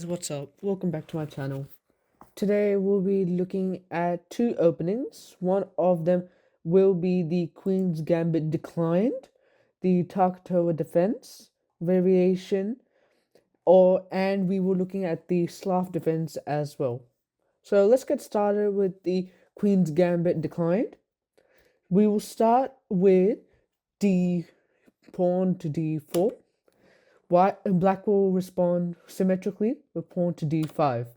What's up? Welcome back to my channel. Today we'll be looking at two openings. One of them will be the Queen's Gambit Declined, the Takatoa Defense variation, and we were looking at the Slav defense as well. So let's get started with the Queen's Gambit Declined. We will start with d pawn to d4. White and black will respond symmetrically with pawn to d5.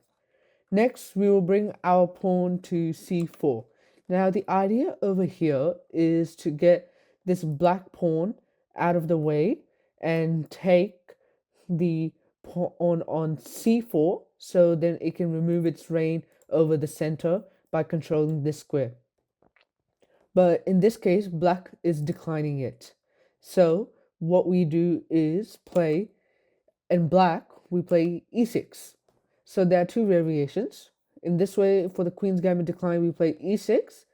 Next, we will bring our pawn to c4. Now, the idea over here is to get this black pawn out of the way and take the pawn on c4 so then it can remove its reign over the center by controlling this square. But in this case, black is declining it. So what we do is play, in black, we play e6. So there are two variations. In this way, for the Queen's Gambit decline, we play e6,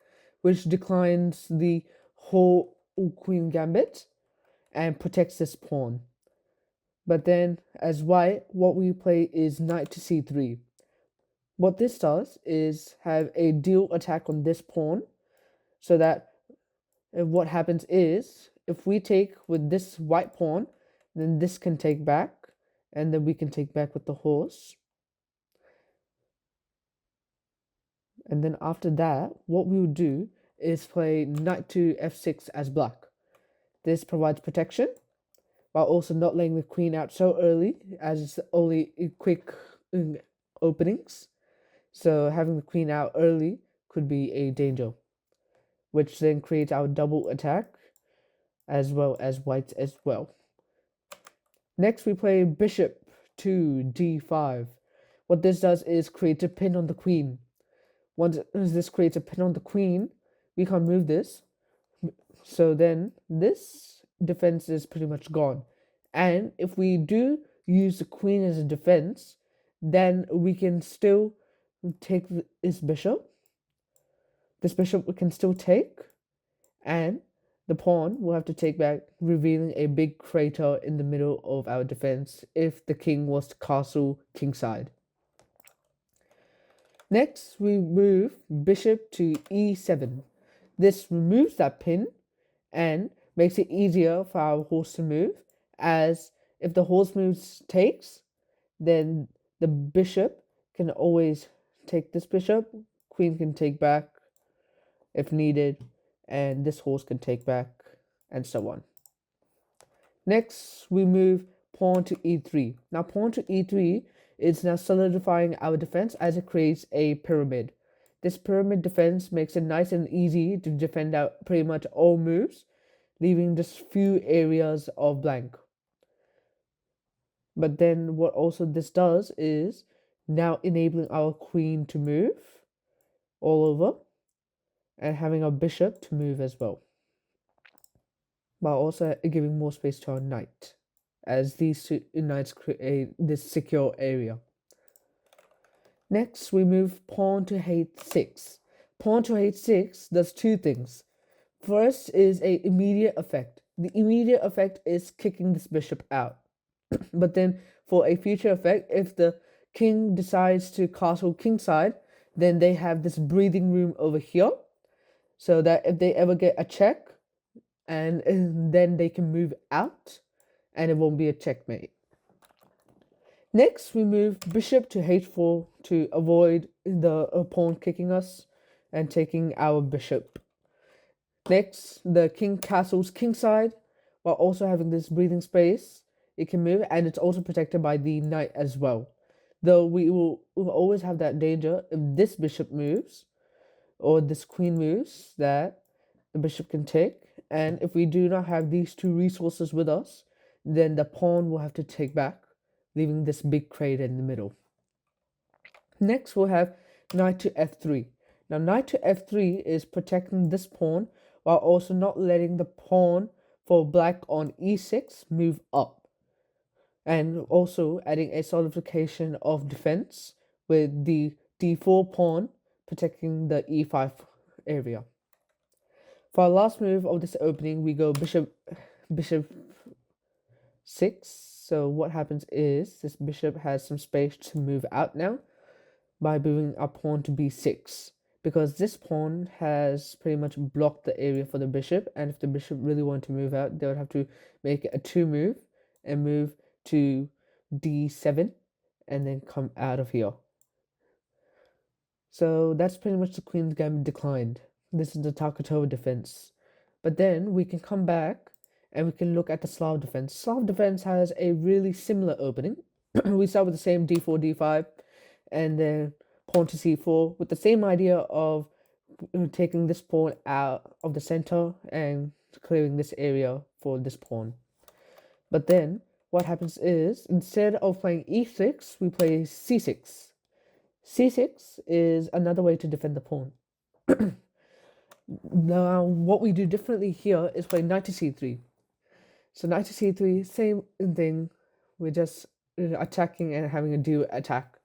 which declines the whole Queen Gambit and protects this pawn. But then, as white, what we play is knight to c3. What this does is have a dual attack on this pawn, so that what happens is, if we take with this white pawn, then this can take back, and then we can take back with the horse. And then after that, what we will do is play knight to f6 as black. This provides protection, while also not letting the queen out so early, as it's only quick openings. So having the queen out early could be a danger, which then creates our double attack, as well as white as well. Next, we play bishop to d5. What this does is create a pin on the queen. Once this creates a pin on the queen, we can't move this. So then this defense is pretty much gone. And if we do use the queen as a defense, then we can still take this bishop. This bishop we can still take, and the pawn will have to take back, revealing a big crater in the middle of our defense if the king was to castle kingside. Next, we move bishop to e7. This removes that pin and makes it easier for our horse to move, as if the horse moves takes, then the bishop can always take this bishop, queen can take back if needed, and this horse can take back, and so on. Next, we move pawn to e3. Now, pawn to e3 is now solidifying our defense as it creates a pyramid. This pyramid defense makes it nice and easy to defend out pretty much all moves, leaving just few areas of blank. But then what also this does is now enabling our queen to move all over and having our bishop to move as well, while also giving more space to our knight, as these two knights create this secure area. Next, we move pawn to h6. Pawn to h6 does two things. First is a immediate effect. The immediate effect is kicking this bishop out. But then for a future effect, if the king decides to castle kingside, then they have this breathing room over here, so that if they ever get a check, and then they can move out, and it won't be a checkmate. Next, we move bishop to h4 to avoid the pawn kicking us and taking our bishop. Next, the king castles kingside, while also having this breathing space. It can move, and it's also protected by the knight as well. Though we'll always have that danger if this bishop moves, or this queen moves, that the bishop can take. And if we do not have these two resources with us, then the pawn will have to take back, leaving this big crater in the middle. Next, we'll have knight to f3. Now, knight to f3 is protecting this pawn, while also not letting the pawn for black on e6 move up, and also adding a solidification of defense with the d4 pawn protecting the e5 area. For our last move of this opening, we go bishop 6. So what happens is this bishop has some space to move out now by moving our pawn to b6, because this pawn has pretty much blocked the area for the bishop, and if the bishop really wanted to move out, they would have to make it a 2 move and move to d7 and then come out of here. So that's pretty much the Queen's Gambit declined. This is the Takatoa defense. But then we can come back and we can look at the Slav defense. Slav defense has a really similar opening. We start with the same d4, d5, and then pawn to c4 with the same idea of taking this pawn out of the center and clearing this area for this pawn. But then what happens is, instead of playing e6, we play c6. c6 is another way to defend the pawn. Now, what we do differently here is play knight to c3. So knight to c3, same thing. We're just attacking and having a dual attack.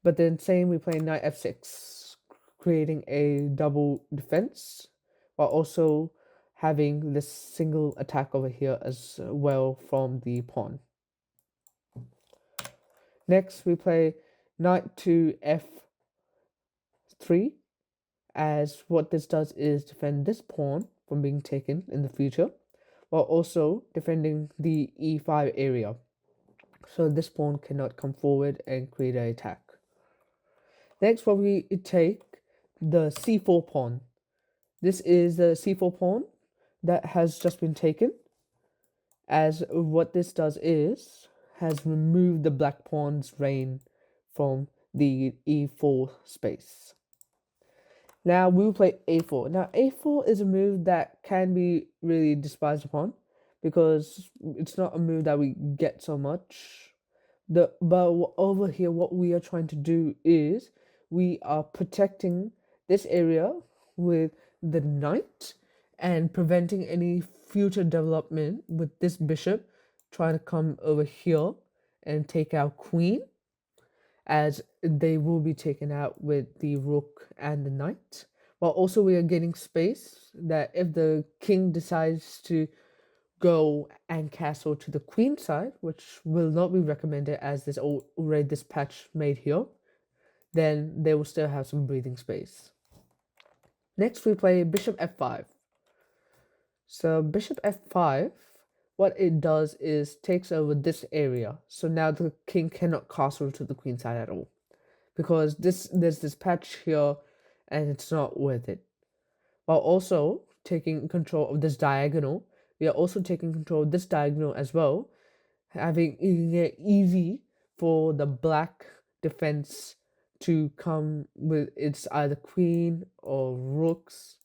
But then same, we play knight f6, creating a double defense, while also having this single attack over here as well from the pawn. Next, we play knight to f3, as what this does is defend this pawn from being taken in the future, while also defending the e5 area, so this pawn cannot come forward and create an attack. Next, what we take the c4 pawn. This is the c4 pawn that has just been taken, as what this does is has removed the black pawn's reign from the e4 space. Now we will play a4. Now a4 is a move that can be really despised upon because it's not a move that we get so much. But over here, what we are trying to do is we are protecting this area with the knight and preventing any future development with this bishop trying to come over here and take our queen, as they will be taken out with the rook and the knight. While also we are getting space that if the king decides to go and castle to the queen side, which will not be recommended as there's already this patch made here, then they will still have some breathing space. Next, we play bishop f5. So bishop f5, what it does is takes over this area. So now the king cannot castle to the queen side at all, because there's this patch here and it's not worth it. While also taking control of this diagonal, we are also taking control of this diagonal as well, having it easy for the black defense to come with its either queen or rooks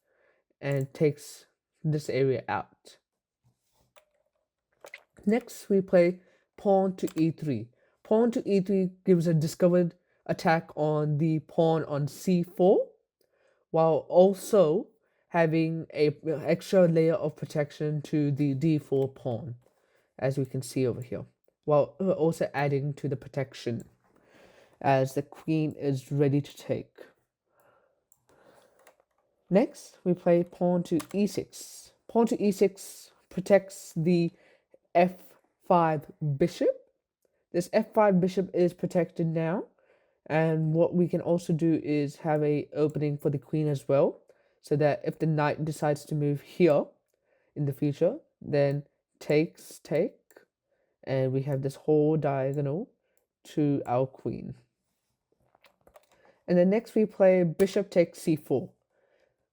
and takes this area out. Next, we play pawn to e3. Pawn to e3 gives a discovered attack on the pawn on c4, while also having an extra layer of protection to the d4 pawn, as we can see over here, while also adding to the protection as the queen is ready to take. Next, we play pawn to e6. Pawn to e6 protects the f5 bishop. This f5 bishop is protected now, and what we can also do is have a opening for the queen as well, so that if the knight decides to move here in the future, then take, and we have this whole diagonal to our queen. And then next we play bishop takes c4.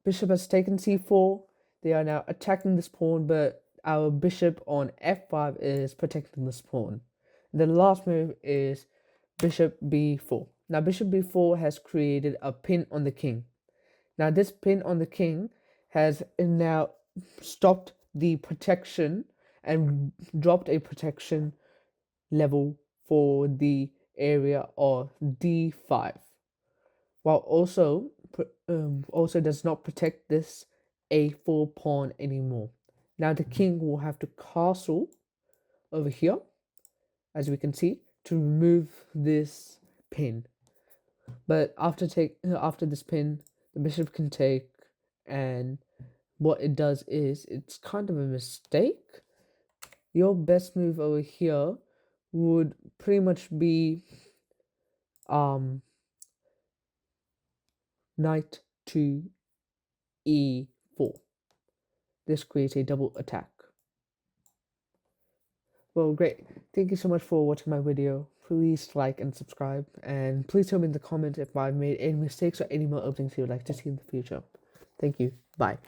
Bishop has taken c4. They are now attacking this pawn, but our bishop on f5 is protecting this pawn. And the last move is bishop b4. Now bishop b4 has created a pin on the king. Now this pin on the king has now stopped the protection and dropped a protection level for the area of d5, while also does not protect this a4 pawn anymore. Now the king will have to castle over here, as we can see, to remove this pin. But after this pin, the bishop can take, and what it does is it's kind of a mistake, your best move over here would pretty much be knight to e4. This creates a double attack. Well, great. Thank you so much for watching my video. Please like and subscribe, and please tell me in the comments if I've made any mistakes or any more openings you would like to see in the future. Thank you. Bye.